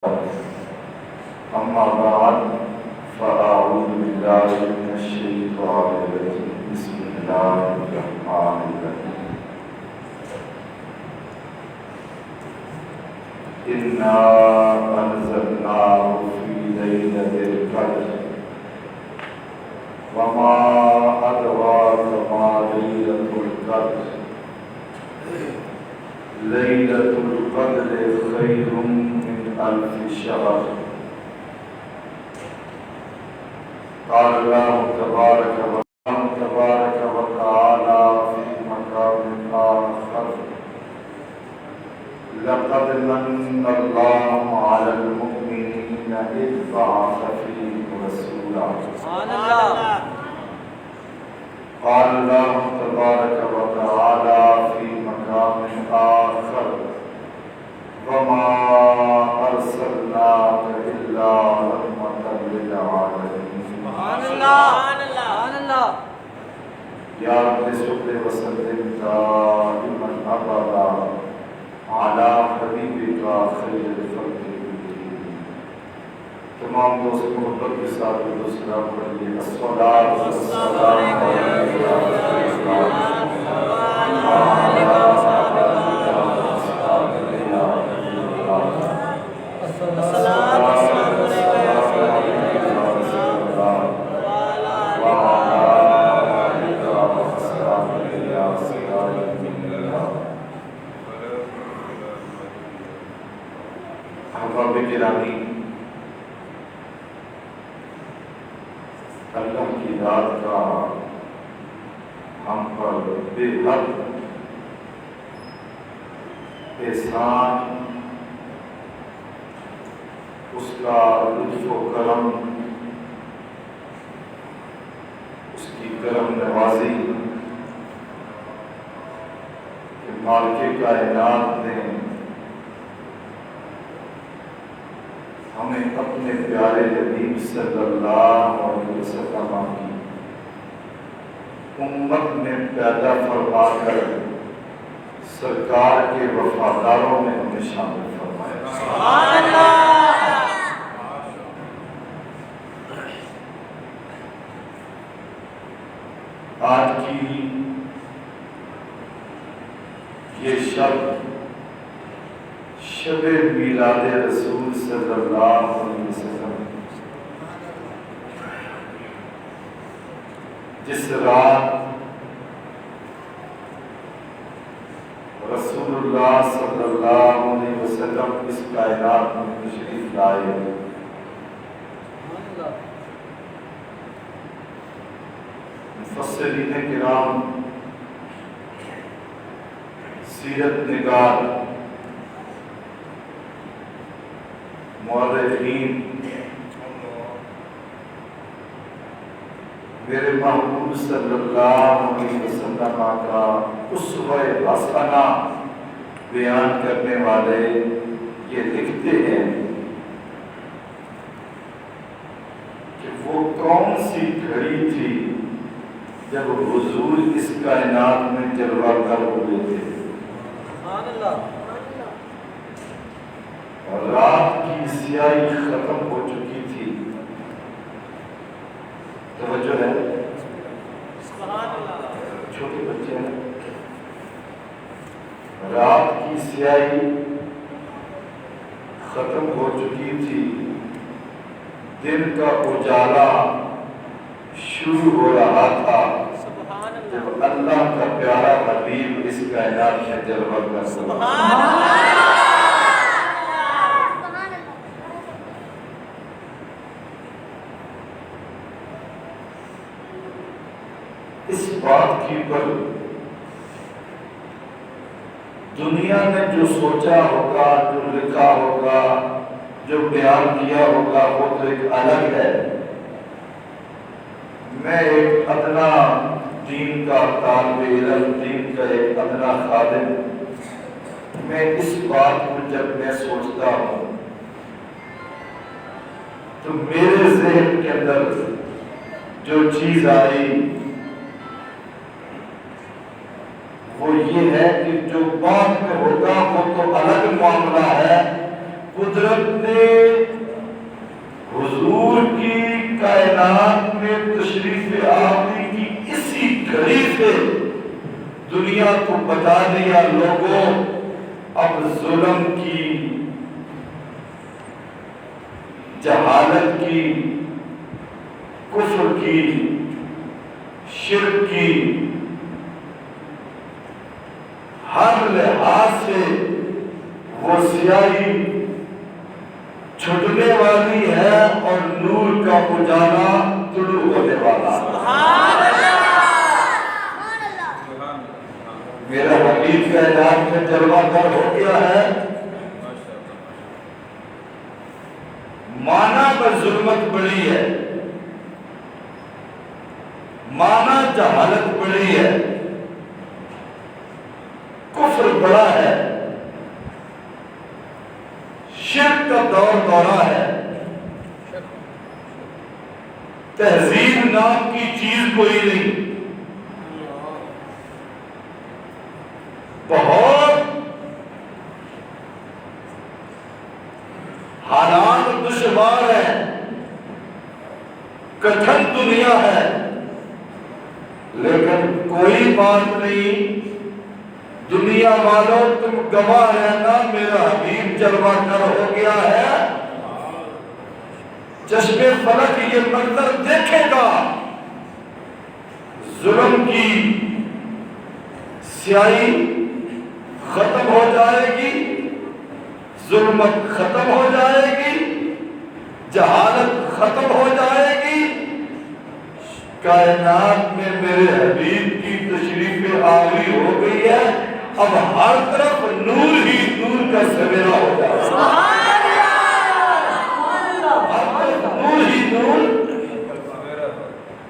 أما بعد فأعوذ بالله من الشيطان الرجيم بسم الله الرحمن الرحيم إنا أنزلناه في ليلة القدر وما أدراك ما ليلة القدر ليلة القدر خير من ألف شهر قال الله تبارك وتعالى في مقام آخر لقد من الله على المؤمنين إذ بعث فيهم رسولا قال الله تبارك وتعالى في مقام آخر وما أرسلناك إلا رحمة للعالمين یا رب صلی وسلم دائما ابدا على حبیبک خیر الخلق کلہم۔ تمام دوست محبت کے ساتھ دوسرا پڑھیے الصلاۃ والسلام علیک یا رسول اللہ کی ذات کا ہم پر بے حد احسان، اس کا لطف و کرم، اس کی کرم نوازی کہ مالک کائنات نے ہمیں اپنے پیارے حبیب صلی اللہ علیہ وسلم کی امت میں پیدا فرما کر سرکار کے وفاداروں میں ہمیں شامل فرمایا۔ سبحان اللہ۔ آج کی یہ شب شب میلاد رسول صلی اللہ علیہ وسلم، جس رات رسول اللہ صلی اللہ علیہ وسلم اس کائنات میں تشریف لائے، مفسرین کرام، سیرت نگار، مورخین میرے محبوب صلی اللہ علیہ وسلم کا اسوہ حسنہ بیان کرنے والے یہ لکھتے ہیں کہ وہ کون سی گھڑی تھی جب حضور اس کائنات میں جلوہ گر ہوئے تھے، اور رات کی سیاہی ختم ہو چکی تھی۔ توجہ ہے، چھوٹے بچے ہیں، رات کی سیاہی ختم ہو چکی تھی، دن کا اجالا شروع ہو رہا تھا جب اللہ کا پیارا حبیب اس کائنات میں جلوہ گر ہوا۔ اس بات کی پر دنیا نے جو سوچا ہوگا، جو لکھا ہوگا، جو بیان کیا ہوگا، وہ تو ایک الگ ہے۔ میں ایک ادنا دین کا طالب علم، دین کا ایک ادنا خادم، میں اس بات کو جب میں سوچتا ہوں تو میرے ذہن کے اندر جو چیز آئی وہ یہ ہے کہ جو بعد میں ہوگا وہ تو الگ معاملہ ہے، وہ قدرت نے حضور کی کائنات میں تشریف آوری کی اسی گھڑی سے دنیا کو بتا دیا لوگوں اب ظلم کی، جہالت کی، کفر کی، شرک کی ہر لحاظ سے وہ سیاہی چھٹنے والی ہے اور نور کا اجالا طلوع ہونے والا ہے۔ میرا حبیب کائنات میں جلوہ گر ہو گیا ہے۔ مانا پر ظلمت بڑی ہے، مانا جہالت بڑی ہے، کفر بڑا ہے، شرک کا دور دورہ ہے، تہذیب نام کی چیز کوئی نہیں، بہت حالات دشوار ہیں، کٹھن دنیا ہے، لیکن کوئی بات نہیں، دنیا والوں تم گواہ رہنا میرا حبیب جلوہ گر ہو گیا ہے۔ چشم فلک یہ منظر دیکھے گا، ظلم کی سیاہی ختم ہو جائے گی، ظلمت ختم ہو جائے گی، جہالت ختم ہو جائے گی، کائنات میں میرے حبیب کی تشریف آوری ہو گئی ہے، اب ہر طرف نور ہی نور کا سویرا ہو جائے گا، ہر طرف نور ہی نور،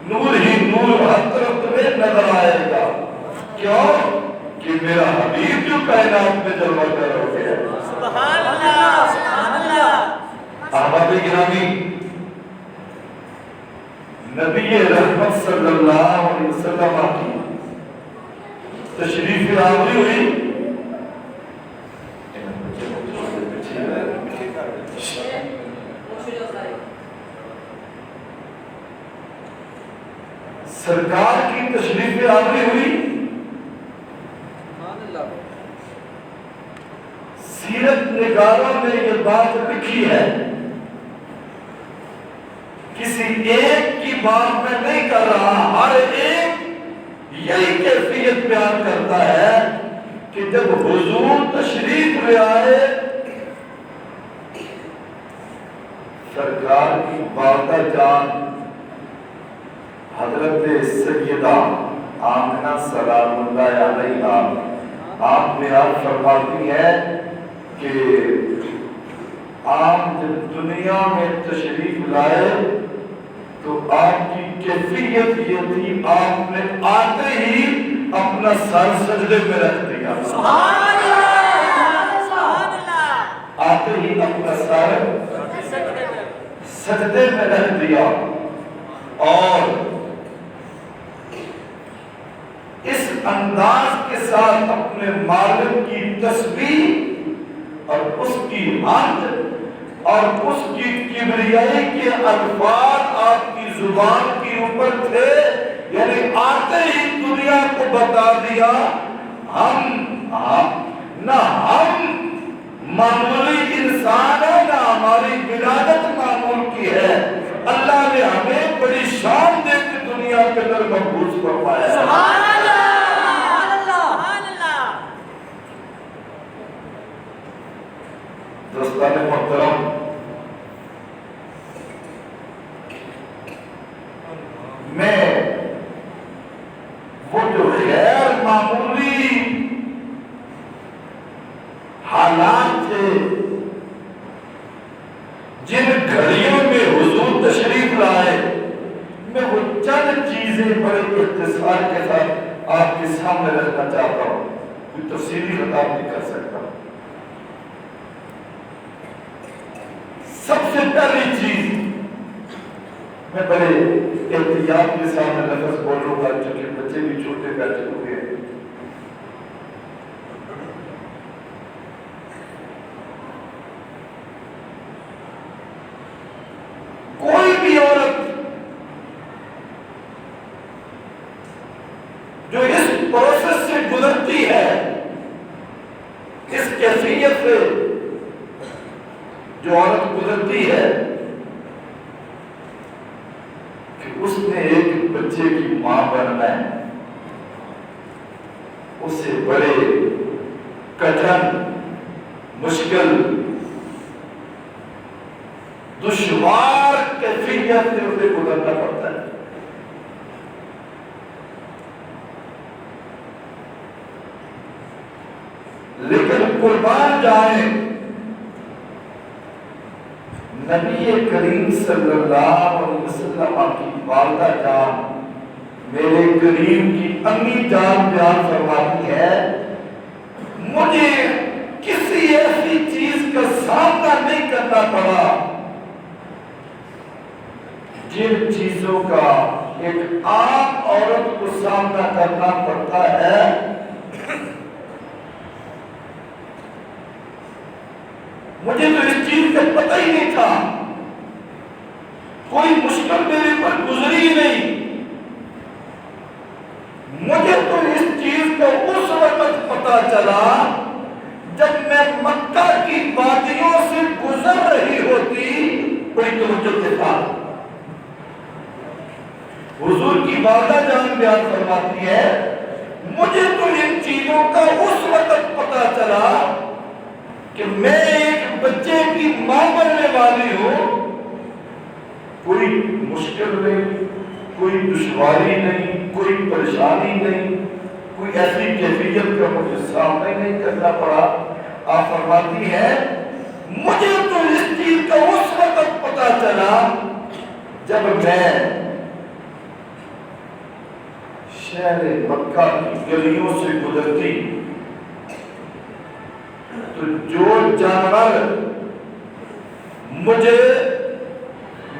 نور ہی نور ہر طرف تمہیں نظر آئے گا۔ کیوں؟ کہ میرا حبیب جو کائنات میں جلوہ گر ہو گیا۔ سبحان اللہ، سبحان اللہ۔ احباب گرامی، نبی رحمت صلی اللہ علیہ وسلم کی تشریف آوری ہوئی، سرکار کی تشریف آوری ہوئی، سیرت نگاروں نے یہ بات لکھی ہے، کسی ایک کی بات میں نہیں کر رہا، ہر ایک یہی کیفیت بیان کرتا ہے کہ جب حضور تشریف لے آئے، سرکار کی والدہ جان حضرت سیدہ آمنہ سلام اللہ علیہا آپ بیان فرماتی ہے کہ آپ جب دنیا میں تشریف لائے تو آپ کی کیفیت یہ تھی، آپ نے آتے ہی اپنا سر سجدے میں رکھ دیا، آتے ہی اپنا سر سجدے میں رکھ دیا، اور اس انداز کے ساتھ اپنے مالک کی تسبیح اور اس کی حمد اور اس کی کبریائی کے الفاظ آپ کی زبان کے اوپر تھے، یعنی آتے ہی دنیا کو بتا دیا نہ ہم معمولی انسان ہے، نہ ہماری ولادت معمول کی ہے، اللہ نے ہمیں بڑی شان دے کے دنیا کے اندر مبعوث فرمایا ہے۔ سبحان اللہ، سبحان اللہ۔ دوستان محترم، میں وہ جو غیر معمولی حالات تھے جن گھڑیوں میں حضور تشریف لائے، میں وہ چند چیزیں بڑے اختصار کے ساتھ آپ کے سامنے رکھنا چاہتا ہوں، کوئی تفصیلی خطاب نہیں کر سکتا۔ سب سے پہلی چیز، میں بڑے احتیاط کے سامنے لفظ بولوں گا چونکہ بچے بھی چھوٹے بیٹھے ہوئے ہیں۔ جو عورت گزرتی ہے کہ اس نے ایک بچے کی ماں بننا ہے، اسے بڑے کٹھن، مشکل، دشوار کیفیت سے اسے گزرنا پڑتا ہے۔ لیکن قربان جائیں نبی کریم صلی اللہ علیہ وسلم کی والدہ جان میرے کریم کی امی جان بیان فرماتی ہے، مجھے کسی ایسی چیز کا سامنا نہیں کرنا پڑا جن چیزوں کا ایک عام عورت کو سامنا کرنا پڑتا ہے۔ مجھے تو اس چیز کا پتہ ہی نہیں تھا، کوئی مشکل میرے پر گزری نہیں، مجھے تو اس چیز کا اس وقت پتہ چلا جب میں مکہ کی وادیوں سے گزر رہی ہوتی، بڑی توجہ کے ساتھ حضور کی والدہ جان بیان فرماتی ہے، مجھے تو ان چیزوں کا اس وقت پتہ چلا کہ میں ایک بچے کی ماں بننے والی ہوں، کوئی مشکل نہیں، کوئی دشواری نہیں، کوئی پریشانی نہیں، کوئی ایسی کیفیت کا مجھے سامنا نہیں کرنا پڑا۔ آپ فرماتی ہے مجھے تو اس چیز کا اس وقت پتہ چلا جب میں شہر مکہ کی گلیوں سے گزرتی تو جو جانور مجھے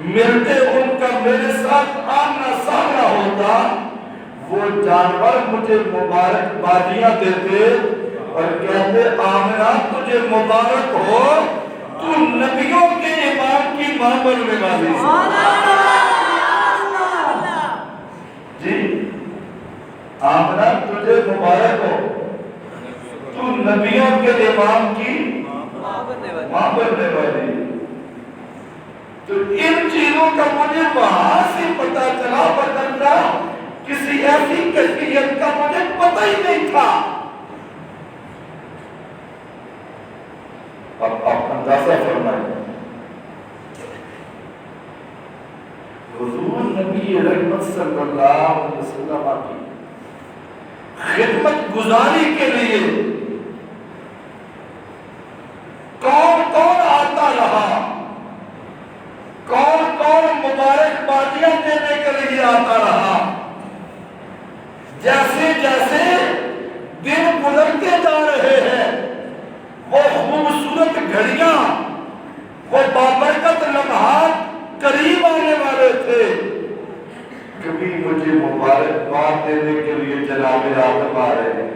ملتے ان کا میرے ساتھ آمنا سامنا ہوتا، وہ جانور مجھے مبارک بادیاں دیتے اور کہتے آمنہ تجھے مبارک ہو، تو نبیوں کے امام کی ماں بننے والی جی، آمنہ تجھے مبارک ہو، تو نبیوں کے امام کی ماں بننے والی۔ تو ان چیزوں کا مجھے وہاں سے پتہ چلا، بدلنا کسی ایسی کیفیت کا مجھے پتہ ہی نہیں تھا۔ اب آپ اندازہ فرمائیں، حضور نبی رحمت صلی اللہ علیہ وسلم کی خدمت گزاری کے لیے کون کون آتا رہا، کون کون مبارک بادیاں دینے کے لیے آتا رہا۔ جیسے جیسے دن گزرتے جا رہے ہیں، وہ خوبصورت گھڑیاں، وہ بابرکت لمحات قریب آنے والے تھے۔ کبھی مجھے مبارکباد دینے کے لیے جناب آدم آ رہے ہیں،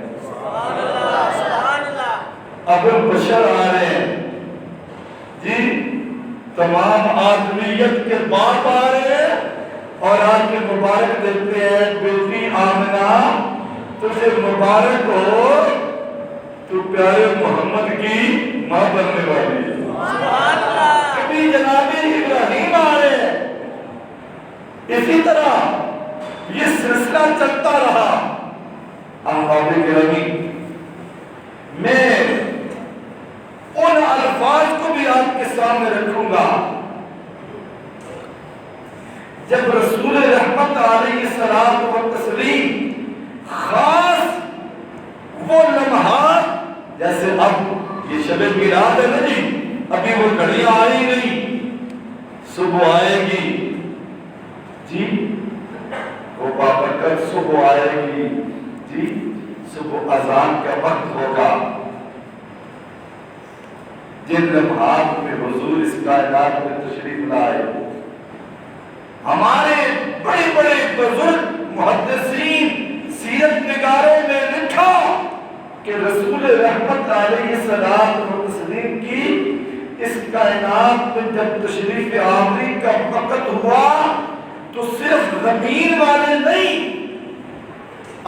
ابو بشر آ رہے ہیں جی، تمام آدمیت کے باپ آ رہے ہیں اور آج کے مبارک دیتے ہیں، بیٹی آمنہ تجھے مبارک ہو، تو پیارے محمد کی ماں بننے والی ہے۔ کبھی جناب ابراہیم آ رہے ہیں، اسی طرح یہ سلسلہ چلتا رہا۔ احباب گرامی، میں ان الفاظ کو بھی آپ کے سامنے رکھوں گا جب رسول رحمت علیہ السلام و تسلیم خاص وہ لمحات، جیسے اب یہ شب میلاد ہے نا جی، ابھی وہ گھڑیاں آئی نہیں، صبح آئے گی جی، وہ بابرکت صبح آئے گی جی، صبح اذان کا وقت ہوگا۔ جن لمحات میں حضور اس کائنات میں تشریف لائے، ہمارے بڑے بڑے بزرگ محدثین سیرت نگاروں نے لکھا کہ رسول رحمت علیہ السلام کی اس کائنات میں جب تشریف آوری کا وقت ہوا تو صرف زمین والے نہیں،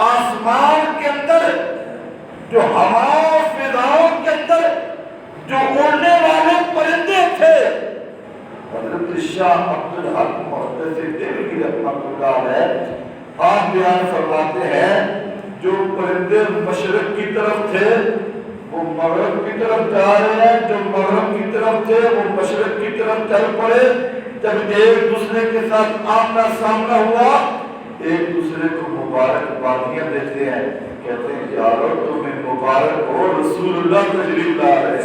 آسمان کے اندر جو ہواؤں فضاؤں کے اندر جو اڑنے والے پرندے تھے؟ حضرت شاہ عبدالحق محدث دہلوی رحمۃ اللہ علیہ آپ بیان فرماتے ہیں جو پرندے مشرق کی طرف تھے وہ مغرب کی طرف جا رہے ہیں، جو مغرب کی طرف تھے وہ مشرق کی طرف چل پڑے۔ جب ایک دوسرے کے ساتھ آمنا سامنا ہوا ایک دوسرے کو مبارک بادیاں دیتے ہیں، کہتے ہیں یارو تمہیں مبارک ہو، رسول اللہ تشریف لا رہے ہیں۔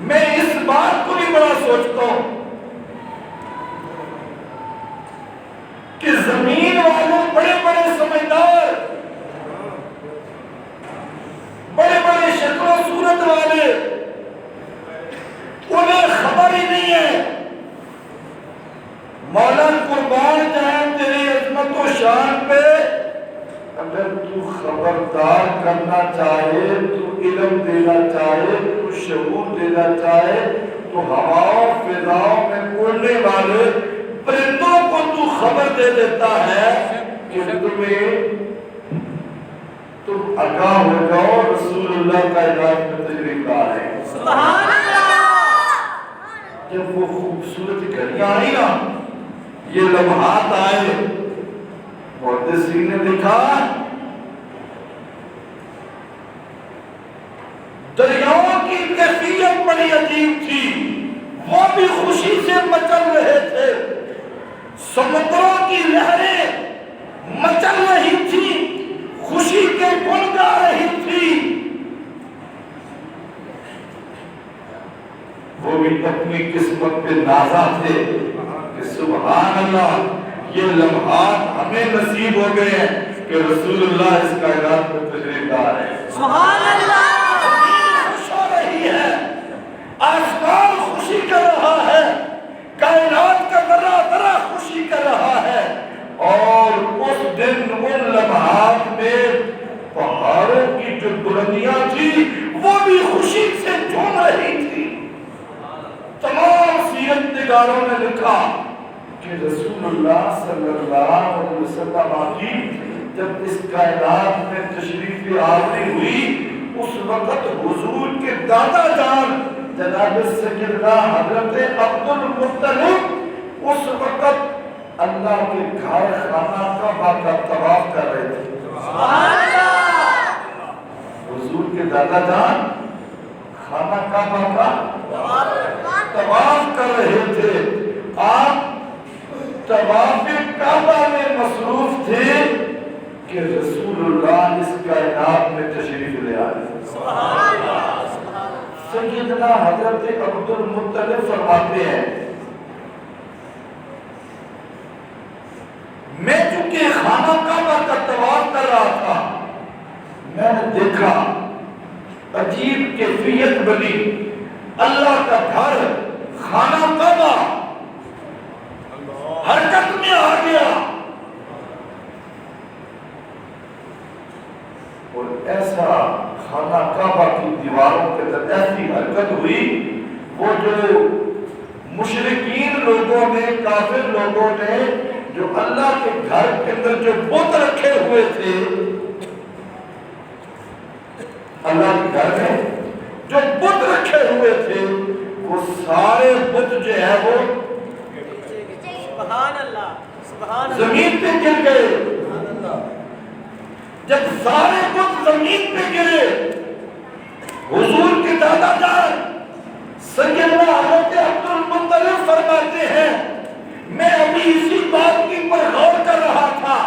میں اس بات کو بھی بڑا سوچتا ہوں کہ زمین والے بڑے بڑے سمجھدار، بڑے بڑے شکل و صورت والے، انہیں خبر ہی نہیں ہے مولا قربان جائیں تیری عظمت و شان پہ، اگر تو خبردار کرنا چاہے، تو علم دینا چاہے، تو شعور دینا چاہے، تو ہواؤں فضاؤں میں اڑنے والے پرندوں کو تو خبر دے دیتا ہے کہ تم آگاہ ہو جاؤ، رسول اللہ کا اعلان میں تشریف لا رہے ہیں۔ سبحان اللہ۔ جب وہ خوبصورت گھڑیاں آئی نا، یہ لمحات آئے، محدثین نے لکھا دریاؤں کی کیفیت بڑی عجیب تھی، وہ بھی خوشی سے مچل رہے تھے، سمندروں کی لہریں مچل رہی تھی، خوشی کے گن گا رہی تھی، وہ بھی اپنی قسمت پہ نازا تھے کہ سبحان اللہ یہ لمحات ہمیں نصیب ہو گئے ہیں کہ رسول اللہ اس کائنات میں تشریف لا رہے ہیں۔ سبحان اللہ۔ زمین خوش ہو رہی ہے، آسمان خوشی کر رہا ہے، کائنات کا ذرہ ذرہ خوشی کر رہا ہے، اور اس دن ان لمحات میں پہاڑوں کی جو بلندیاں تھی وہ بھی خوشی سے جھوم رہی تھی۔ تمام سیرت نگاروں نے لکھا کہ رسول اللہ صلی اللہ علیہ وسلم کی جب اس کائنات میں تشریف آوری ہوئی، اس وقت حضور کے دادا جان جناب سیدنا حضرت عبد المطلب اس وقت اللہ کے گھر خانہ کعبہ کا طواف کر رہے تھے۔ سبحان اللہ۔ حضور کے دادا جان خانہ کعبہ کا طواف کر رہے تھے، آپ طواف کعبہ میں مصروف تھے کہ رسول اللہ اس کائنات میں تشریف لے آئے۔ سبحان اللہ۔ سیدنا حضرت عبد المطلب فرماتے ہیں میں چونکہ خانہ کعبہ کا طواف کر رہا تھا، میں نے دیکھا عجیب کیفیت بنی، اللہ کا گھر خانہ کعبہ حرکت میں آ گیا، اور ایسا خانہ کعبہ کی دیواروں کے اندر ایسی حرکت ہوئی، وہ جو مشرکین لوگوں نے، کافر لوگوں نے جو اللہ کے گھر کے اندر جو بت رکھے ہوئے تھے، اللہ کے گھر میں جو بت رکھے ہوئے تھے، وہ سارے بت جو ہے وہ سبحان اللہ زمین پہ گر گئے۔ جب سارے بت زمین پہ گرے، حضور کے دادا جان سیدنا حضرت عبد المطلب فرماتے ہیں میں ابھی اسی بات کی پر غور کر رہا تھا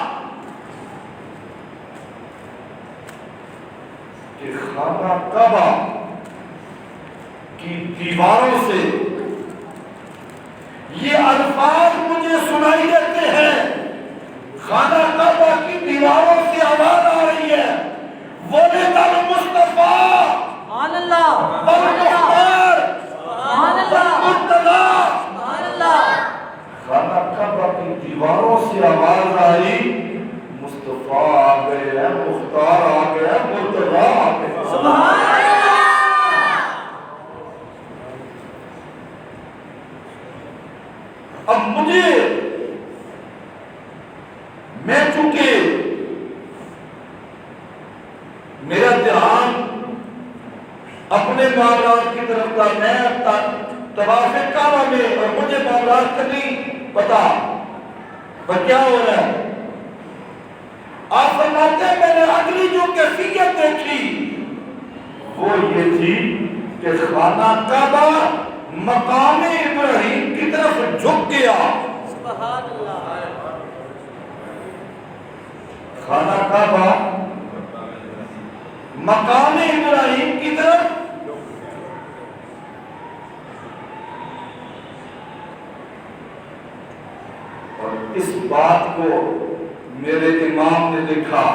کہ خانہ کعبہ کی دیواروں سے یہ الفاظ مجھے سنائی دیتے ہیں، خانہ کعبہ کی دیواروں سے آواز آ رہی ہے، وَلِدَ الْمُصْطَفَىٰ وَالْمُخْتَارِ وَالْمُرْتَضَىٰ۔ خانہ کعبہ کی دیواروں سے آواز آئی، مصطفیٰ آ گئے ہیں، مختار آ گئے ہیں، مرتضیٰ آ گئے ہیں۔ کی طرف تھا، میں طواف کعبہ میں، اور مجھے معاملات کا نہیں پتا کیا ہو رہا ہے۔ آپ فرماتے ہیں میں نے اگلی جو کیفیت دیکھی وہ یہ تھی کہ خانہ کعبہ مقام ابراہیم کی طرف جھک گیا۔ سبحان اللہ۔ خانہ کعبہ مقام ابراہیم کی طرف اور اس بات کو میرے امام نے لکھا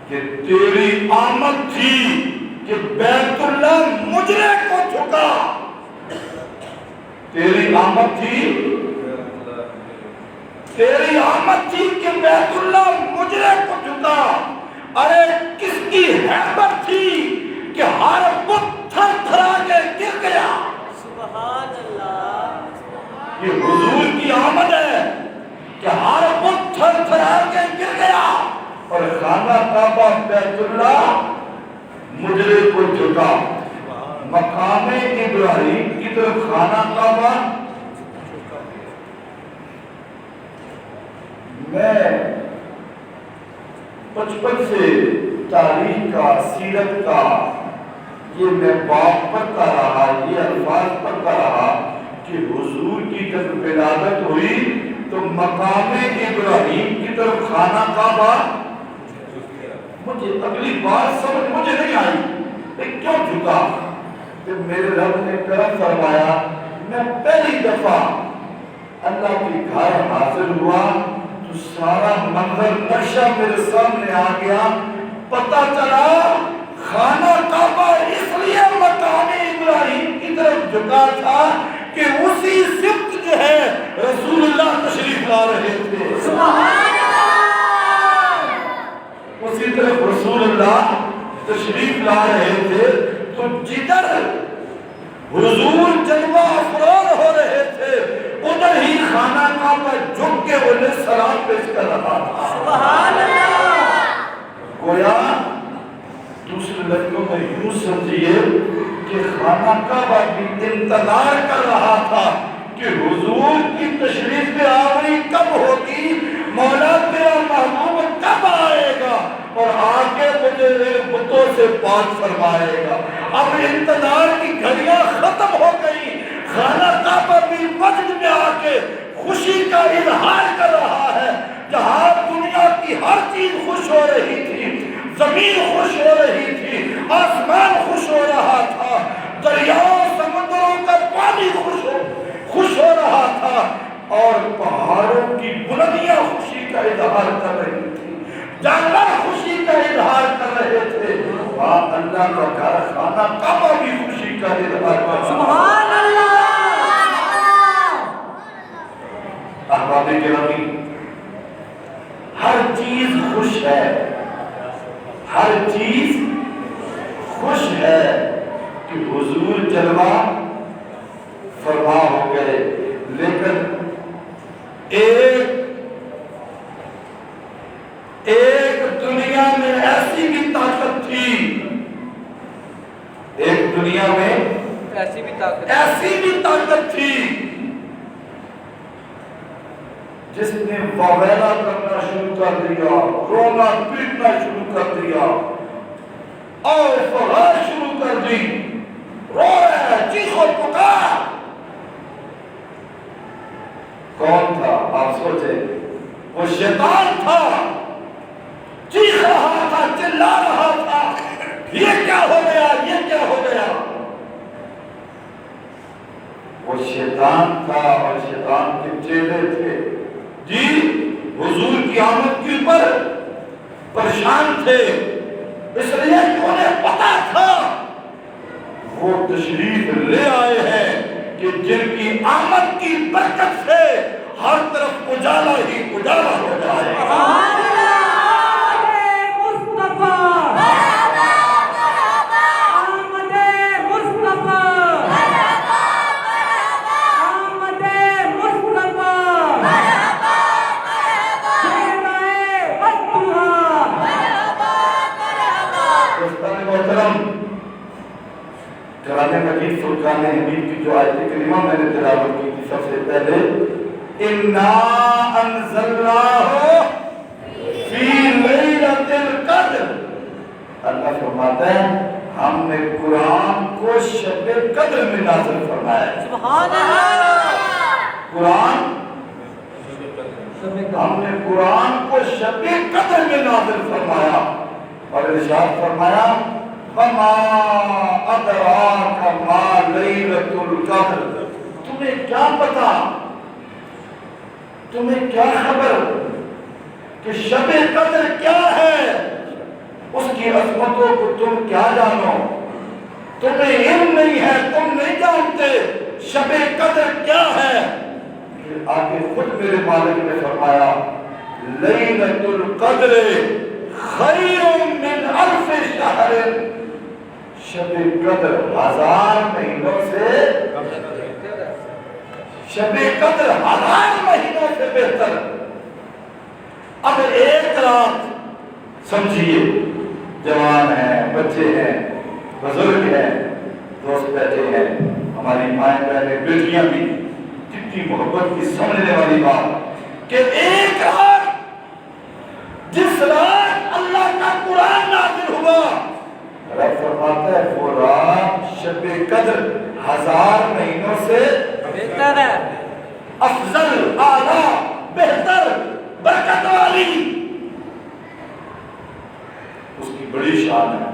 کہ تیری آمد تھی کہ بیت اللہ مجرے کو جھکا، تیری آمد تھی، تیری آمد تھی کہ بیت اللہ مجرے کو جھکا۔ ارے کس کی حیبت تھی کہ ہر بت تھر تھرا کے گر گیا۔ سبحان اللہ۔ یہ حضور کی آمد ہے کہ ہر بت تھر تھرا کے گر گیا، اور خانہ کعبہ بیت اللہ مجرے کو جھکا۔ مقام ابراہیم کی طرف خانہ کعبہ، میں بچپن سے تاریخ کا، سیرت کا یہ میں باب پڑھتا رہا، یہ الفاظ پڑھتا رہا کہ حضور کی جب ولادت ہوئی تو مقام ابراہیم کی طرف خانہ کعبہ، مجھے اگلی بات سمجھ مجھے نہیں آئی کہ کیوں جھکا۔ پھر میرے رب نے کرم فرمایا، میں پہلی دفعہ اللہ کے گھر حاضر ہوا تو سارا منظر نقشہ میرے سامنے آ گیا، پتہ چلا خانہ کعبہ اس لیے مقام ابراہیم کی طرف جھکا تھا کہ اسی سمت جو ہے رسول اللہ تشریف لا رہے تھے۔ سبحان اللہ۔ اسی طرف رسول اللہ تشریف لا رہے تھے، تو جدھر حضور جلوہ افراد ہو رہے تھے ادھر ہی خانہ کعبہ جھک کے انہیں سلام پیش کر رہا تھا۔ سبحان اللہ۔ گویا دوسرے لفظوں میں یوں سمجھیے کہ خانہ کعبہ بھی انتظار کر رہا تھا کہ حضور کی تشریف آوری کب ہوگی، مولا تیرا محبوب کب آئے گا اور آگے مجھے بتوں سے پاک فرمائے گا۔ اب انتظار کی گھڑیاں ختم ہو گئی، خانہ کعبہ بھی مسجد میں آ کے خوشی کا اظہار کر رہا ہے۔ جہاں دنیا کی ہر چیز خوش ہو رہی تھی، زمین خوش ہو رہی تھی، آسمان خوش ہو رہا تھا، دریاؤں سمندروں کا پانی خوش ہو رہا تھا، اور پہاڑوں کی بلندیاں خوشی کا اظہار کر رہی تھی، جانور خوشی کا اظہار کر رہے تھے، وہاں اللہ کا گھر خانہ کعبہ بھی خوشی کا اظہار کر رہا تھا۔ سبحان اللہ۔ احباب گرامی، ہر چیز خوش ہے، ہر چیز خوش ہے کہ حضور جلوہ فرما ہو گئے، لیکن ایک دنیا میں ایسی بھی طاقت تھی، ایک دنیا میں ایسی بھی طاقت تھی جس نے واویلا کرنا شروع کر دیا، رونا پیٹنا شروع کر دیا، اور فریاد شروع کر دی، رو رہے ہیں، چیخو پکار۔ کون تھا؟ آپ سوچیں، وہ شیطان تھا، چیخ رہا تھا، چلا رہا تھا، یہ کیا ہو گیا، یہ کیا ہو گیا۔ وہ شیطان تھا اور شیطان کے چیلے تھے، جی حضور کی آمد کے اوپر پریشان تھے، اس لیے کہ انہیں پتا تھا وہ تشریف لے آئے ہیں کہ جن کی آمد کی برکت سے ہر طرف اجالا ہی اجالا ہو جائے گا۔ مجید فرقان حمید کی جو آیت کریمہ میں نے تلاوت کی تھی سب سے پہلے اِنَّا أَنزَلْنَاهُ فِي لَيْلَةِ الْقَدْرِ، اللہ فرماتا ہے ہم نے قرآن کو شب قدر میں نازل فرمایا ہے۔ سبحان اللہ۔ قرآن ہم نے قرآن کو شب قدر میں نازل فرمایا اور ارشاد فرمایا وَمَا أَدْرَاكَ مَا لَيْلَةُ الْقَدْرِ، تمہیں کیا پتا، تمہیں کیا خبر کہ شب قدر کیا ہے، اس کی عظمتوں کو تم کیا جانو، تمہیں علم نہیں ہے، تم نہیں جانتے شب قدر کیا ہے۔ پھر آگے خود میرے مالک نے فرمایا لیلۃ القدر خیر من الف شہر، شب قدر 1000 مہینوں سے، شب قدر 1000 مہینوں سے بہتر۔ اب ایک رات سمجھیے، جوان ہیں، بچے ہیں، بزرگ ہیں، دوست بیٹھے ہیں، ہماری مائیں بہنیں بیٹیاں بھی، کتنی محبت کی سمجھنے والی بات کہ ایک رات، جس رات اللہ کا قرآن نازل ہوا، رب فرماتا ہے وہ رات شب قدر 1000 مہینوں سے بہتر ہے، افضل، اعلیٰ، بہتر، برکت والی، اس کی بڑی شان ہے۔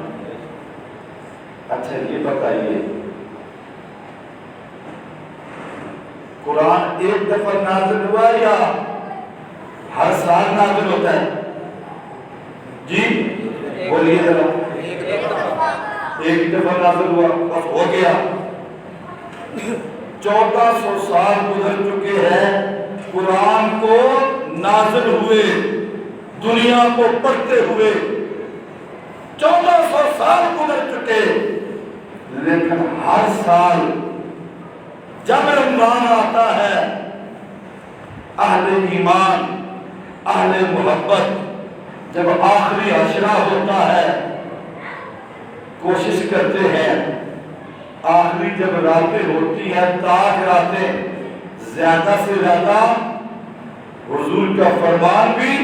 اچھا یہ بتائیے قرآن ایک دفعہ نازل ہوا یا ہر سال نازل ہوتا ہے؟ جی بولیے ذرا، ایک دفعہ نازل ہوا بس ہو گیا۔ 1400 سال گزر چکے ہیں قرآن کو نازل ہوئے، دنیا کو پڑھتے ہوئے 1400 سال گزر چکے، لیکن ہر سال جب رمضان آتا ہے اہل ایمان، اہل محبت جب آخری عشرہ ہوتا ہے کوشش کرتے ہیں، آخری جب راتیں ہوتی ہیں تاج راتیں، زیادہ سے زیادہ حضور کا فرمان بھی،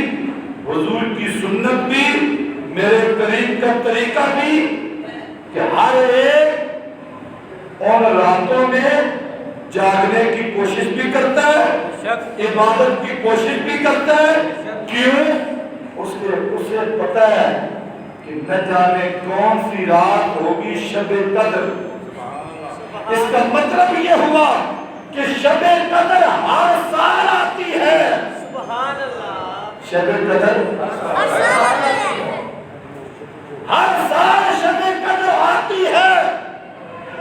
حضور کی سنت بھی، میرے قریب کا طریقہ بھی کہ ہر ایک ان راتوں میں جاگنے کی کوشش بھی کرتا ہے، عبادت کی کوشش بھی کرتا ہے۔ کیوں؟ اسے پتہ ہے کہ نہ جانے کون سی رات ہوگی شب قدر۔ اس کا مطلب یہ ہوا کہ شب قدر ہر سال آتی ہے۔ سبحان اللہ۔ شب قدر ہر سال شب قدر آتی ہے،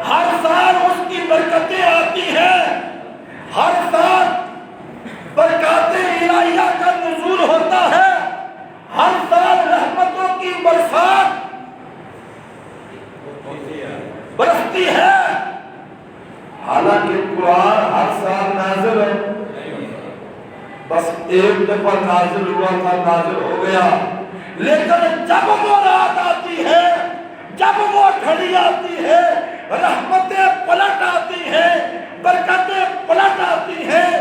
ہر سال اس کی برکتیں آتی ہیں، ہر سال برکات الہیہ کا نزول ہوتا ہے، ہر سال رحمتوں کی برسات برستی ہے۔ حالانکہ قرآن ہر سال نازل ہے، بس ایک دفعہ نازل ہوا تھا، نازل ہو گیا، لیکن جب وہ رات آتی ہے، جب وہ گھڑی آتی ہے، رحمتیں پلٹ آتی ہیں، برکتیں پلٹ آتی ہیں،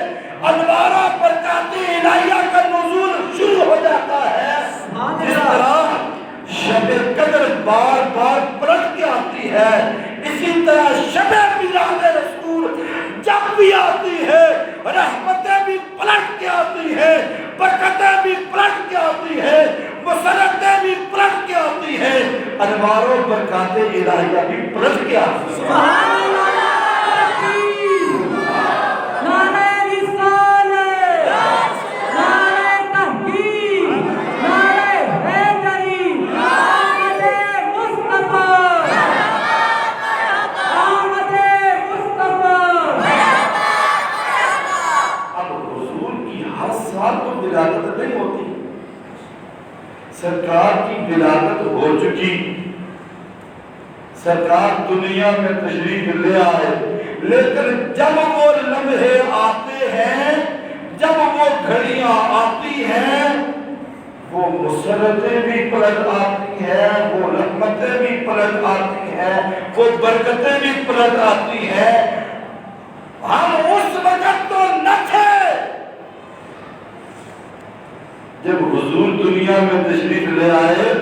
انوار و برکات الہیہ کا نزول شروع ہو جاتا ہے۔ جس طرح شب قدر بار بار پلٹ کے آتی ہے، اسی طرح شب میلاد رسول جب بھی آتی ہے، رحمتیں بھی پلٹ کے آتی ہیں، برکتیں بھی پلٹ کے آتی ہیں، مسرتیں بھی پلٹ کے آتی ہیں، انوار و برکات الہیہ بھی پلٹ کے آتی ہیں۔ سبحان اللہ۔ نعرہ رسالت، نعرہ تحقیق، نعرہ حیدری، آمد مصطفیٰ، آمد مصطفیٰ۔ اب حضور کی ہر سال تو ولادت نہیں ہوتی، سرکار کی ولادت ہو چکی، سرکار دنیا میں تشریف لے آئے، لیکن جب وہ لمحے آتے ہیں، جب وہ گھڑیاں آتی ہیں، وہ مسرتیں بھی پلٹ آتی ہیں، وہ رحمتیں بھی پلٹ آتی ہیں، وہ برکتیں بھی پلٹ آتی ہیں۔ ہم اس وقت تو نہ تھے جب حضور دنیا میں تشریف لے آئے،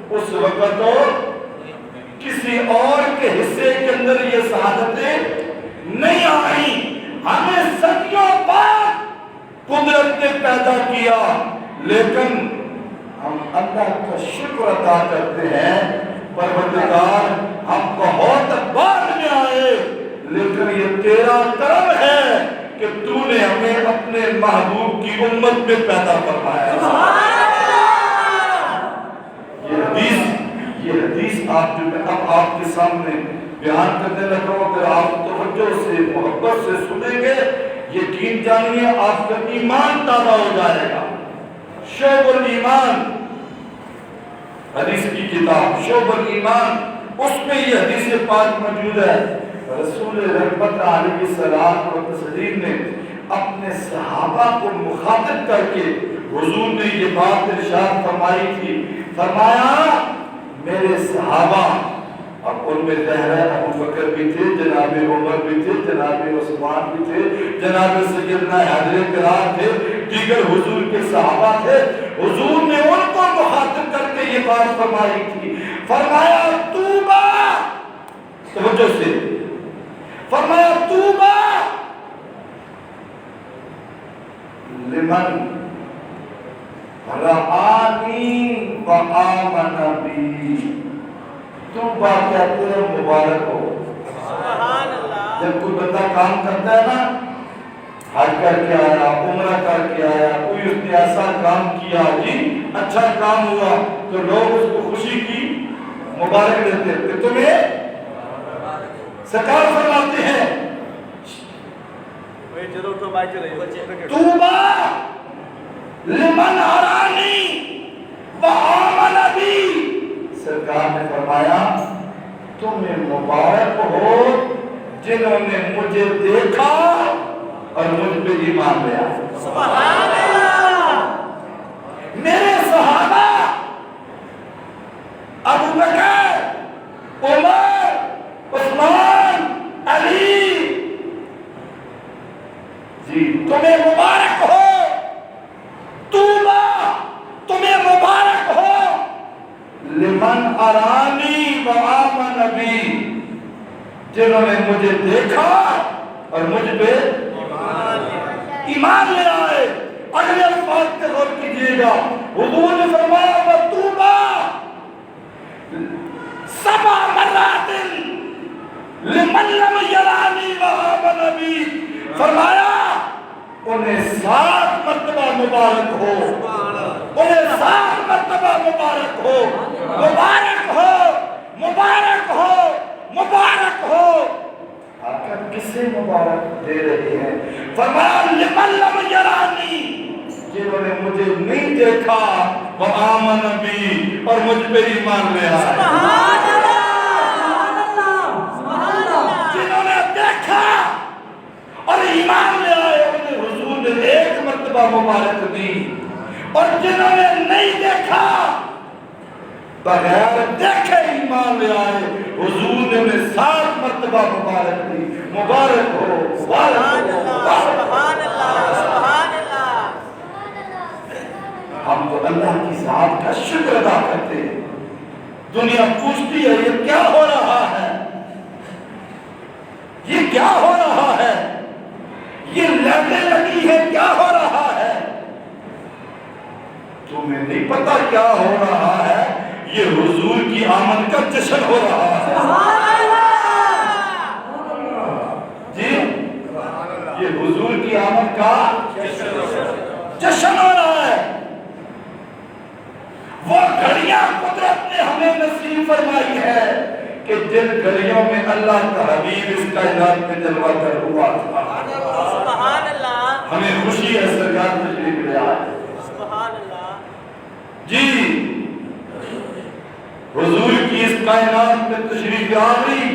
اس وقت تو کسی اور کے حصے کے اندر یہ سعادتیں نہیں آئیں۔ ہمیں صدیوں بعد قدرت نے پیدا کیا، لیکن ہم اللہ کا شکر ادا کرتے ہیں، پروردگار ہم بہت بعد میں آئے، لیکن یہ تیرا کرم ہے کہ تو نے ہمیں اپنے محبوب کی امت میں پیدا فرمایا۔ یہ حدیث آپ جو میں اب آپ کے سامنے بیان کرنے لگا ہوں، اگر آپ توجہ سے محبت سے سنیں گے، یقین جانیے آپ کا ایمان تازہ ہو جائے گا۔ شعب الایمان حدیث کی کتاب شعب الایمان، اس میں یہ حدیث پاک موجود ہے۔ رسول رحمت علیہ السلام و تسلیم نے اپنے صحابہ کو مخاطب کر کے حضور نے یہ بات ارشاد فرمائی تھی، فرمایا میرے صحابہ، اب ان میں زہرا ابو بکر بھی تھے، جناب عمر بھی تھے، جناب عثمان بھی تھے، جناب سیدنا حضرت کرام تھے، دیگر حضور کے صحابہ تھے۔ حضور نے ان کو مخاطب کر کے یہ بات فرمائی تھی، فرمایا توبہ، توجہ سے فرمایا توبہ لمن رآنی و آمن بی۔ توبہ کہتے ہیں مبارک ہو۔ سبحان اللہ۔ جب کوئی بندہ کام کرتا ہے نا، حج کر کے آیا، عمرہ کر کے آیا، کوئی اس نے ایسا کام کیا جی اچھا کام ہوا، تو لوگ اس کو خوشی کی مبارک دیتے ہیں کہ تمہیں سرکار فرماتے ہیں توبہ لمن ارانی و آمن بی۔ سرکار نے فرمایا تمہیں مبارک ہو جنہوں نے مجھے دیکھا اور مجھ پہ ایمان لیا۔ سبحان اللہ۔ میرے صحابہ ابو بکر، عمر، عثمان، علی، جی تمہیں مبارک ہو، توبہ تمہیں مبارک ہو لمن ارانی و آمن بی، جنہوں نے مجھے دیکھا اور مجھ پہ ایمان لے آئے۔ اگلے الفاظ پہ غور کیجیے گا، حضور نے فرمایا وَتُوبَا سبع مرات لمن لم یرانی وآمن بی، فرمایا انہیں 7 مرتبہ مبارک ہو، انہیں 7 مرتبہ مبارک ہو، مبارک ہو، مبارک ہو، مبارک ہو۔ آقا کسے مبارک دے رہے ہیں؟ فرمایا لمن لم یرانی، جنہوں نے مجھے نہیں دیکھا وآمن بی، اور مجھ پہ ایمان لے آئے۔ سبحان اللہ، سبحان اللہ۔ جنہوں نے دیکھا اور ایمان لے آئے انہیں حضور نے 1 مرتبہ مبارک دی، اور جنہوں نے نہیں دیکھا بغیر دیکھے ایمان لے آئے حضور نے انہیں 7 مرتبہ مبارک دی۔ مبارک ہو، مبارک ہو، سبحان اللہ، سبحان اللہ۔ ہم تو اللہ کی ذات کا شکر ادا کرتے ہیں۔ دنیا پوچھتی ہے یہ کیا ہو رہا ہے، یہ کیا ہو رہا ہے، یہ لڑنے لگی ہے، کیا ہو رہا ہے؟ تمہیں نہیں پتا کیا ہو رہا ہے، یہ حضور کی آمد کا جشن ہو رہا ہے۔ سبحان جی یہ حضور کی آمد کا جشن ہو رہا ہے۔ وہ گھڑیاں قدرت نے ہمیں نصیب فرمائی ہے کہ جن گھڑیوں میں اللہ کا حبیب اس کائنات میں جلوہ گر ہوا تھا۔ سبحان اللہ، ہمیں خوشی ہے سرکار تشریف لے آئے۔ سبحان اللہ۔ جی حضور کی اس کائنات میں تشریف آوری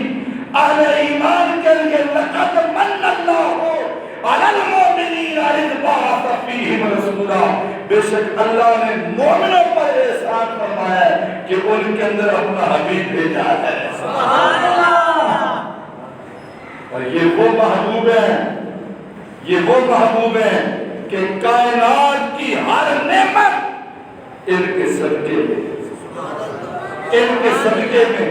اہل ایمان کے لیے لقد من اللہ علی المؤمنین اذ بعث فیہم رسولا، بے شک اللہ نے مومنوں پر احسان فرمایا ہے کہ ان کے اندر اپنا حبیب بھیجا ہے۔ سبحان اللہ۔ اور یہ وہ محبوب ہیں، یہ وہ محبوب ہیں کہ کائنات کی ہر نعمت ان کے صدقے میں، ان کے صدقے میں،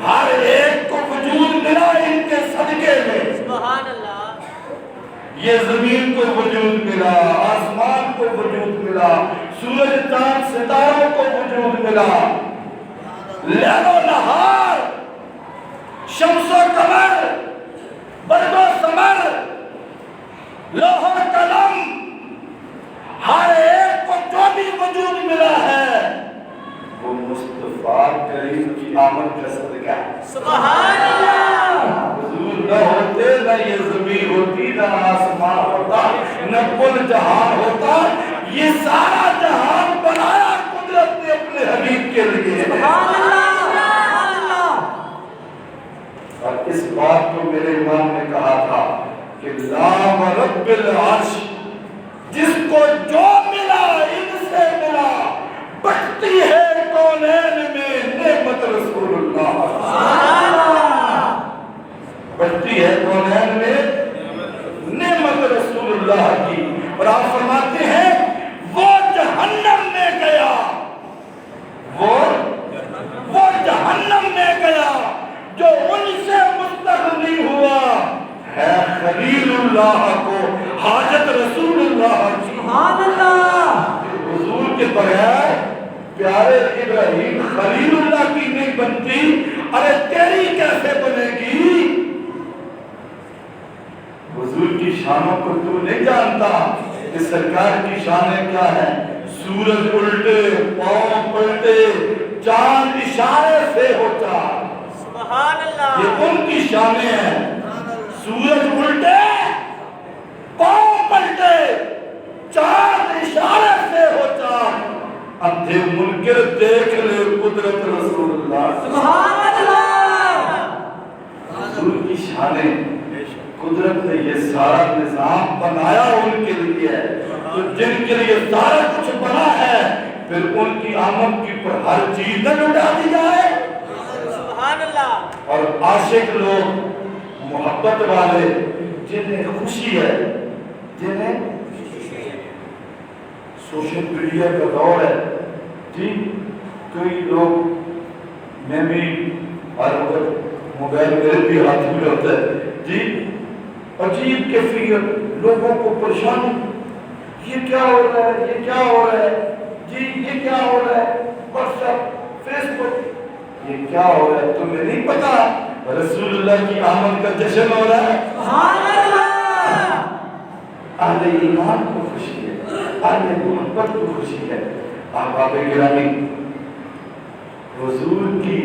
ہر ایک کو وجود ملا ان کے صدقے میں۔ سبحان اللہ۔ یہ زمین کو وجود ملا، آسمان کو وجود ملا، سورج چاند ستاروں کو وجود ملا، لیل و نہار، شمس و قمر، برگ و ثمر، لوح و قلم، ہر ایک کو جو بھی وجود ملا ہے وہ مصطفیٰ کریم کی آمد کا صدقہ ہے۔ سبحان اللہ۔ حضور نہ ہوتے نہ یہ زمین ہوتی، نہ آسمان ہوتا، نہ کل جہان ہوتا، یہ سارا جہان بنایا قدرت نے اپنے حبیب کے لیے۔ سبحان اللہ۔ اور اس بات کو میرے امام نے کہا تھا کہ لا رب العرش، جس کو جو ملا ان سے ملا، بٹتی ہے کونین میں نعمت رسول اللہ۔ بٹتی ہے کونین میں نعمت رسول اللہ کی۔ اور آپ فرماتے ہیں وہ جہنم میں گیا، وہ جہنم میں گیا جو ان سے مستغنی ہوا ہے خلیل اللہ کو حاجت رسول اللہ کی۔ سبحان اللہ۔ حضور کے بغیر پیارے ابراہیم خلیل اللہ کی نہیں بنتی، ارے تیری کیسے بنے گی؟ حضور کی شانوں کو تو نہیں جانتا کہ سرکار کی شانیں کیا ہیں؟ سورج الٹے، پاؤں پلٹے، چاند اشارے سے ہوتا، سبحان اللہ۔ یہ ان کی شانیں ہیں۔ سورج الٹے، پاؤں پلٹے، چاند اشارے سے ہوتا، اندھے منکر دیکھ لے قدرت رسول اللہ۔ سبحان اللہ۔ حضور کی شانیں، قدرت نے یہ سارا نظام بنایا ان کے لیے ہے، تو جن کے لیے سارا کچھ بنا ہے پھر ان کی آمد کی پر ہر چیز نہ لٹا دی جائے۔ سبحان اللہ۔ اور عاشق لوگ، محبت والے، جنہیں خوشی ہے، جنہیں سوشل میڈیا کا دور ہے، جی کئی لوگ، میں بھی ہر وقت موبائل میرے بھی ہاتھ میں ہوتا ہے، جی عجیب کیفیت، لوگوں کو پریشانی، یہ کیا ہو رہا ہے، یہ کیا ہو رہا ہے، جی یہ کیا ہو رہا ہے، واٹس ایپ، فیس بک، یہ کیا ہو رہا ہے؟ تمہیں نہیں پتا رسول اللہ کی آمد کا جشن ہو رہا ہے۔ سبحان اللہ۔ اہل ایمان کو خوشی ہے، اہل محبت کو خوشی ہے۔ احباب گرامی، حضور کی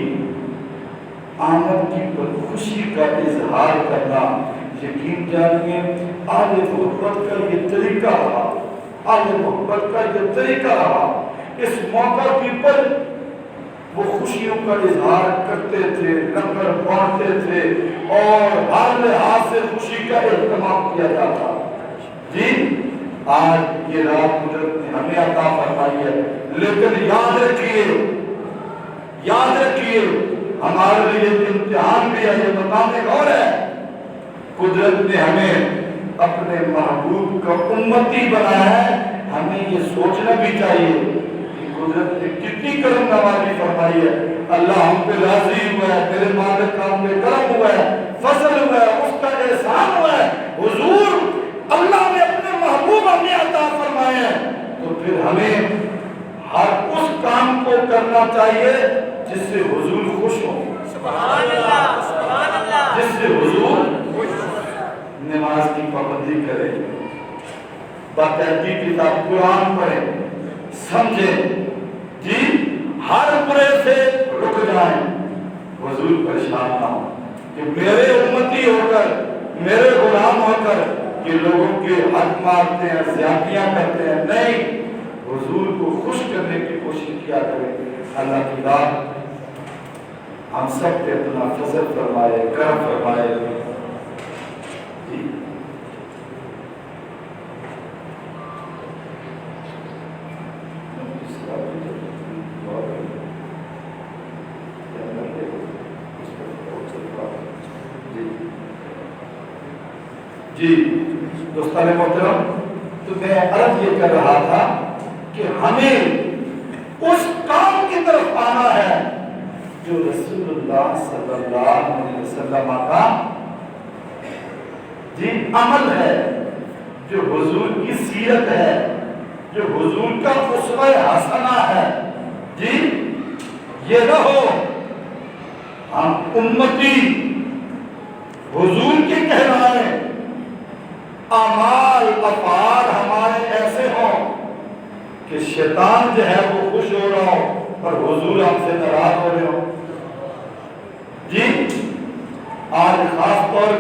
آمد کی پر خوشی کا اظہار کرنا، یقین جانیے اہل محبت کا یہ طریقہ رہا، اہل محبت کا یہ طریقہ رہا۔ اس موقع کی پر وہ خوشیوں کا اظہار کرتے تھے، لنگر بانٹتے تھے اور ہر لحاظ سے خوشی کا اہتمام کیا جاتا۔ جی آج یہ رات قدرت نے ہمیں عطا فرمائی ہے، لیکن یاد رکھیے ہمارے لیے امتحان بھی ہے، یہ بتانے کا اور ہے، قدرت نے ہمیں اپنے محبوب کا امتی بنایا ہے۔ ہمیں یہ سوچنا بھی چاہیے کہ قدرت نے کتنی کرم نوازی فرمائی ہے، اللہ ہم پہ راضی ہوا ہے، میرے مالک کا ہم پہ کرم ہوا ہے، فضل ہوا ہے، اس کا احسان ہوا ہے۔ حضور اللہ نے اپنے محبوب ہمیں عطا فرمائے ہیں، تو پھر ہمیں ہر اس کام کو کرنا چاہیے جس سے حضور خوش ہو، سبحان اللہ۔ سبحان اللہ۔ جس سے حضور نماز کی پابندی کرے، باقاعدگی کتاب قرآن پڑھیں، سمجھیں، جی ہر برے سے رک جائیں، حضور پریشان نہ ہو کہ میرے امتی ہو کر، میرے غلام ہو کر کہ لوگوں کے حق مارتے ہیں، زیادتیاں کرتے ہیں، نہیں، حضور کو خوش کرنے کی کوشش کیا کریں۔ اللہ کی ذات ہم سب پہ اپنا فضل فرمائے، کرم فرمائے۔ جی جی دوستان محترم، تو میں عرض یہ کر رہا تھا کہ ہمیں اس کام کی طرف آنا ہے جو رسول اللہ صلی اللہ علیہ وسلم کا جی عمل ہے، جو حضور کی سیرت ہے، جو حضور کا اسوہ حسنہ ہے۔ جی یہ نہ ہو ہم امتی حضور کے کہلائیں، اعمال افعال ہمارے ایسے ہوں کہ شیطان جو ہے وہ خوش ہو رہا ہو اور حضور ہم سے ناراض ہو رہے ہو۔ جی آج خاص طور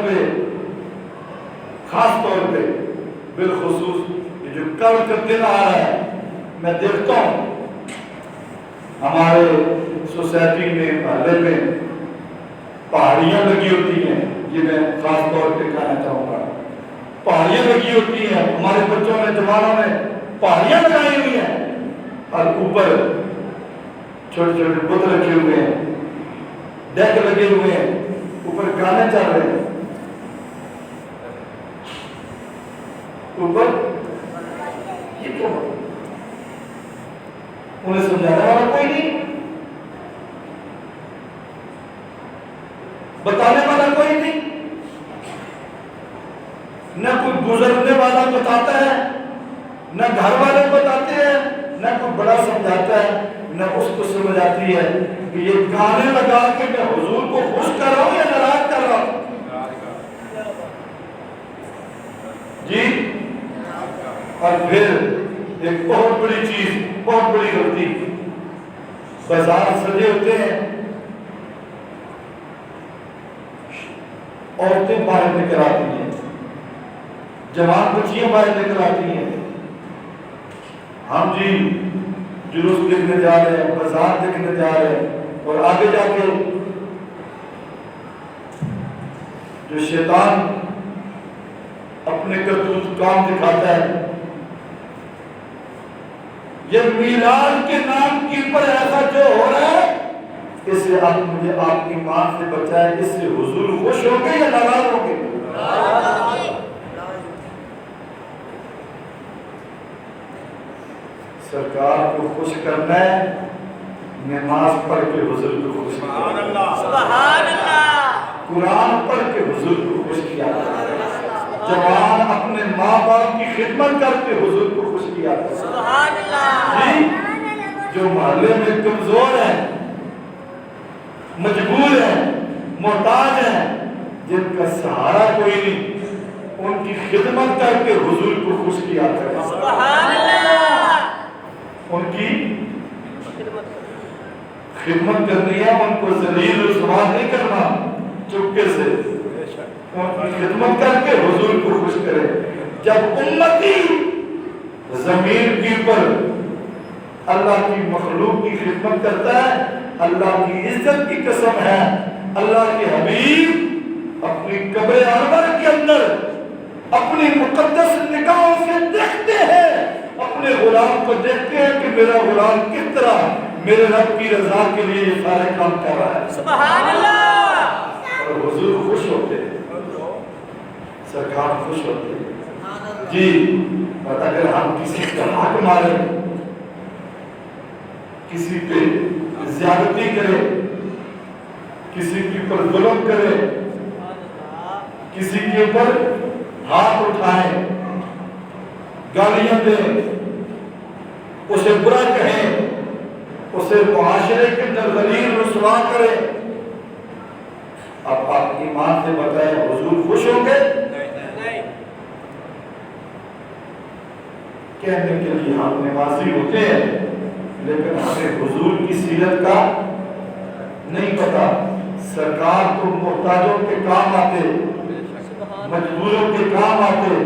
پہ بالخصوص یہ جو کل کا دن آ رہا ہے، میں دیکھتا ہوں ہمارے سوسائٹی میں، محلے میں پہاڑیاں لگی ہوتی ہیں، یہ میں خاص طور پہ کہنا چاہوں گا، پہاڑیاں لگی ہوتی ہیں، ہمارے بچوں نے جوانوں نے پہاڑیاں لگائی ہوئی ہیں، اور اوپر چھوٹے چھوٹے بت رکھے ہوئے ہیں، ڈیک لگے ہوئے ہیں، اوپر گانے چل رہے ہیں، اوپر یہ کیوں؟ انہیں سمجھانے والا کوئی نہیں، بتانے والا کوئی نہیں، نہ کوئی گزرنے والا بتاتا ہے، نہ گھر والے بتاتے ہیں، نہ کوئی بڑا سمجھاتا ہے، نہ اس کو سمجھ آتی ہے کہ یہ گانے لگا کے میں حضور کو خوش کر رہا ہوں یا ناراض کر رہا ہوں۔ جی اور پھر ایک بہت بڑی چیز، بہت بڑی غلطی، بازار سجے ہوتے ہیں، عورتیں باہر نکل آتی ہیں، جوان بچیاں باہر نکل آتی ہیں، ہم جی جلوس دیکھنے جا رہے ہیں، بازار دیکھنے جا رہے ہیں، اور آگے جا کے جو شیطان اپنے کرتوت کام دکھاتا ہے، یہ میلاد کے نام کے اوپر ایسا جو ہو رہا ہے، اس سے آپ مجھے آپ کی ماں سے بچائے، اس سے حضور خوش ہو گئے یا ناراض ہو گئے؟ سرکار کو خوش کرنا ہے، نماز پڑھ کے حضور کو خوش کیا، سبحان اللہ، قرآن پڑھ کے حضور کو خوش کیا، جوان اپنے ماں باپ کی خدمت کر کے حضور کو خوش کیا، سبحان اللہ، جی جو محلے میں کمزور ہیں، مجبور ہیں، محتاج ہیں، جن کا سہارا کوئی نہیں، ان کی خدمت کر کے حضور کو خوش کیا کرے، سبحان اللہ، ان کی خدمت کرنی ہے، ان کو ذلیل رسوا نہیں کرنا، چپکے سے ان کی خدمت کر کے حضور کو خوش کرے۔ جب امتی زمین کے اوپر اللہ کی مخلوق کی خدمت کرتا ہے، اللہ کی عزت کی قسم ہے، اللہ کے حبیب اپنی قبر انور کے اندر اپنی مقدس نگاہوں سے دیکھتے ہیں، اپنے غلام کو دیکھتے ہیں کہ میرا غلام کس طرح میرے رب کی رضا کے لیے یہ سارے کام کر رہا ہے، سبحان اللہ، اور حضور خوش ہوتے ہیں، سرکار خوش ہوتے ہیں۔ جی اور اگر ہم کسی کا حق مارے، کسی پہ زیادتی کرے، کسی کے اوپر ظلم کرے، کسی کے اوپر ہاتھ اٹھائیں، گالیاں دیں، اسے برا کہیں، اسے معاشرے کے اندر ذلیل رسوا کرے، اب آپ ایمان سے بتائیں حضور خوش ہوں گے؟ کہنے کے لیے ہم نمازی ہوتے ہیں، لیکن ہمیں حضور کی سیرت کا نہیں پتا۔ سرکار تو محتاجوں کے کام آتے، مجبوروں کے کام آتے،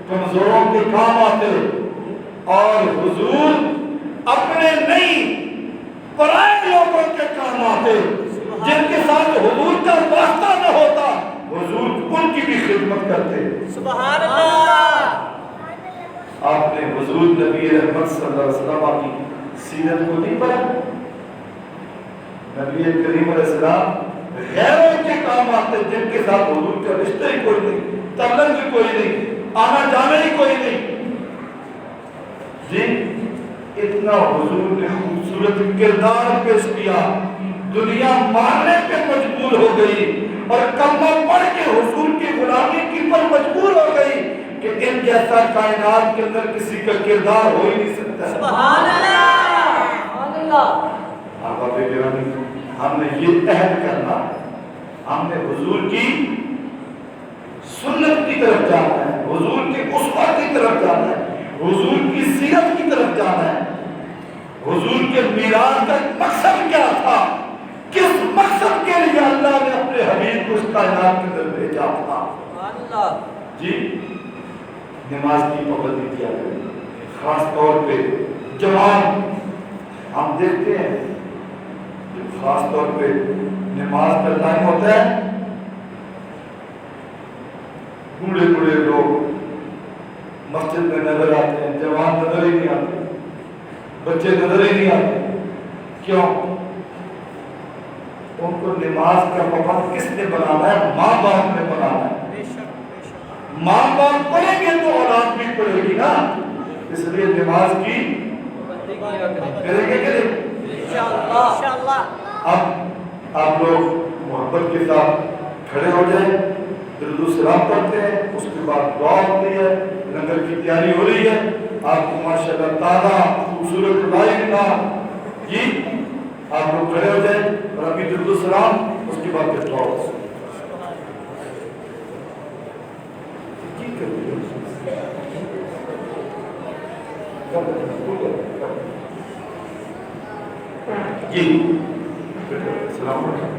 کمزوروں کے کام آتے، اور حضور اپنے نہیں پرائے لوگوں کے کام آتے، جن کے ساتھ حضور کا واسطہ نہ ہوتا، حضور ان کی بھی خدمت کرتے۔ سبحان اللہ، آپ نے حضور نبی رحمت صلی اللہ علیہ وسلم کی سیرت کو نہیں پڑھا؟ نبی کریم علیہ السلام غیروں کے کام آتے، جن کے ساتھ حضور کا رشتہ ہی کوئی نہیں، تعلق بھی کوئی آنا جانا ہی کوئی نہیں جی اتنا حضور نے خوبصورت کردار پیش کیا دنیا ماننے پہ مجبور ہو گئی اور کلمہ پڑھ کے حضور کی غلامی کی پر مجبور ہو گئی کہ ان جیسا کائنات کے اندر کسی کا کردار ہو ہی نہیں سکتا سبحان اللہ سبحان اللہ آپ گرامی ہم نے یہ عہد کرنا ہم نے حضور کی سنت کی طرف جانا ہے حضور کی اسوہ کی طرف جانا ہے حضور کی سیرت کی طرف جانا ہے حضور کے میراث کا مقصد کیا تھا کس مقصد کے لیے اللہ نے اپنے حبیب کو اس کائنات کے اندر بھیجا تھا سبحان اللہ جی نماز کی پابندی کیا کریں خاص طور پہ جوان ہم دیکھتے ہیں خاص طور پہ نماز کا ٹائم ہوتا ہے بوڑھے بوڑھے لوگ مسجد میں نظر آتے ہیں جوان نظر ہی نہیں آتے بچے نظر ہی نہیں آتے کیوں ان کو نماز کا پابند کس نے بنانا ہے ماں باپ نے بنانا ہے ماں باپ پڑھیں گے تو اولاد بھی پڑھے گی نا اس لیے نماز کی کریں گے کہ انشاءاللہ اب آپ لوگ محبت کے ساتھ کھڑے ہو جائیں درود و سلام پڑھتے ہیں اس کے بعد دعا ہوتی ہے لنگر کی تیاری ہو رہی ہے آپ کو ماشاءاللہ تازہ خوبصورت لائق کا جی آپ لوگ کھڑے ہو جائیں اور ابھی درود و سلام اس کے بعد پھر دعا ہوتی ہے جی السلام علیکم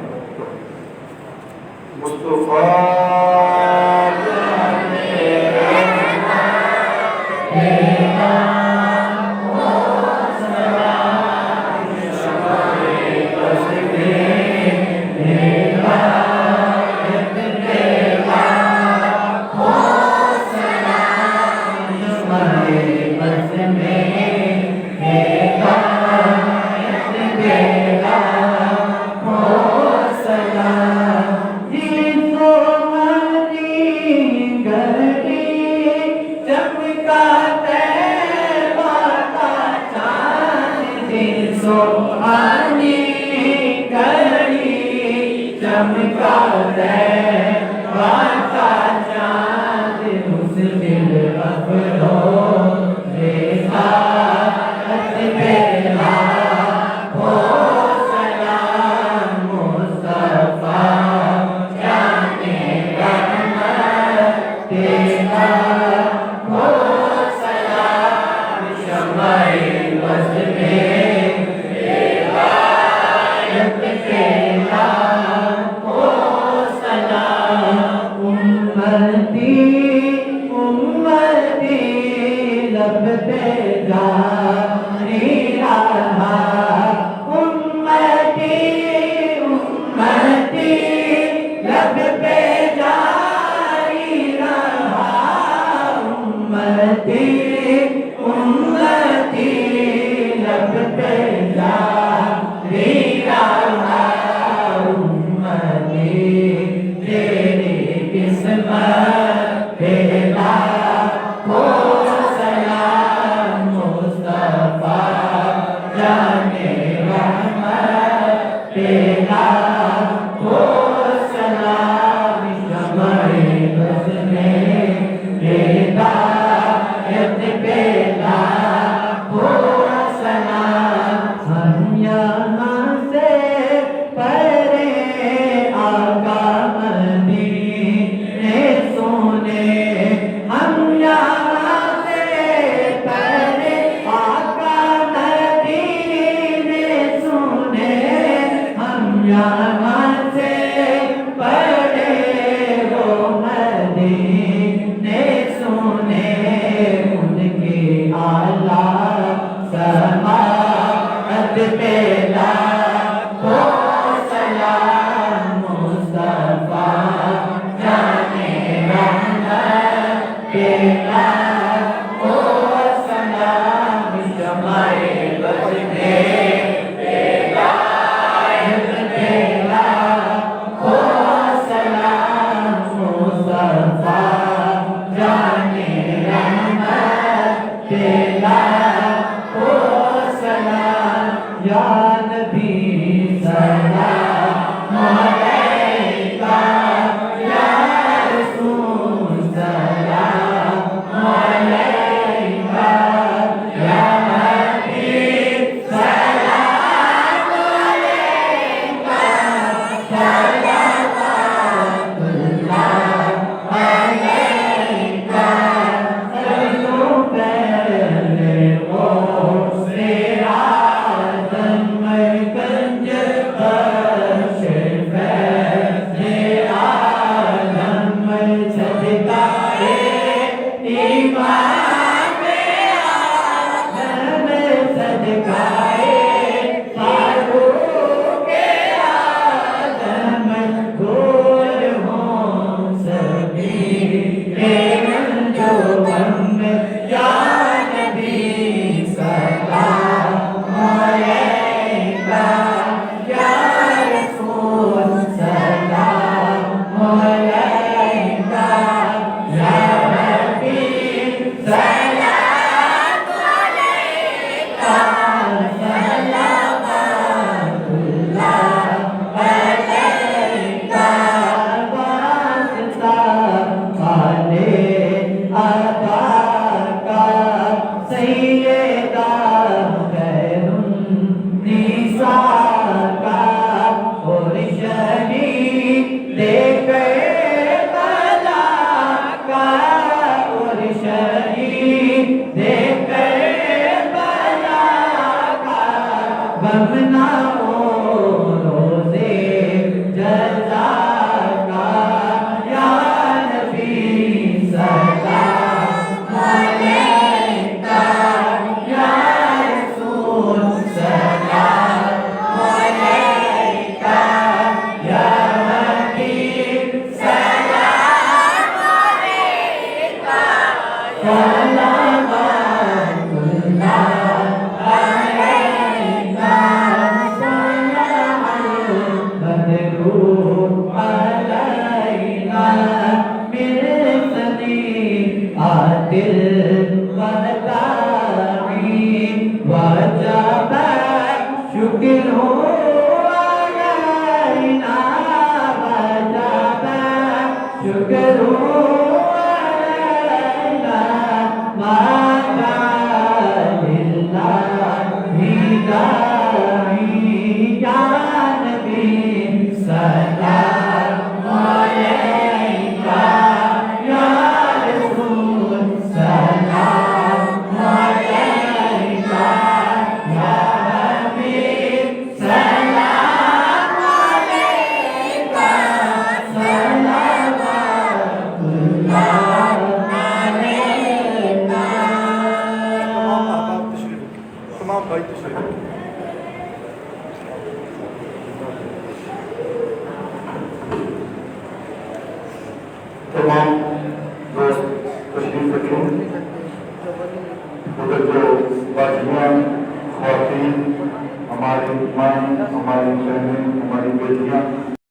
جانے غم نہ ہو روزے جزا کا یا نبی سلام علیکہ یا رسول سلام علیکہ یا حبیب سلام علیکہ صلوات اللہ علیکہ مدعو علینا بالصدی عادل وداعی وجب شکر علینا وجب شکر علینا ما كان لله داعي يا نبي سلام عليك يا رسول سلام عليك يا حبيب سلام عليك صلوات الله عليك تمام بھائی تشریف تمام دوست تشریف رکھیں ادھر جو باجیاں خواتین ہماری ماں ہماری بہنیں ہماری بیٹیاں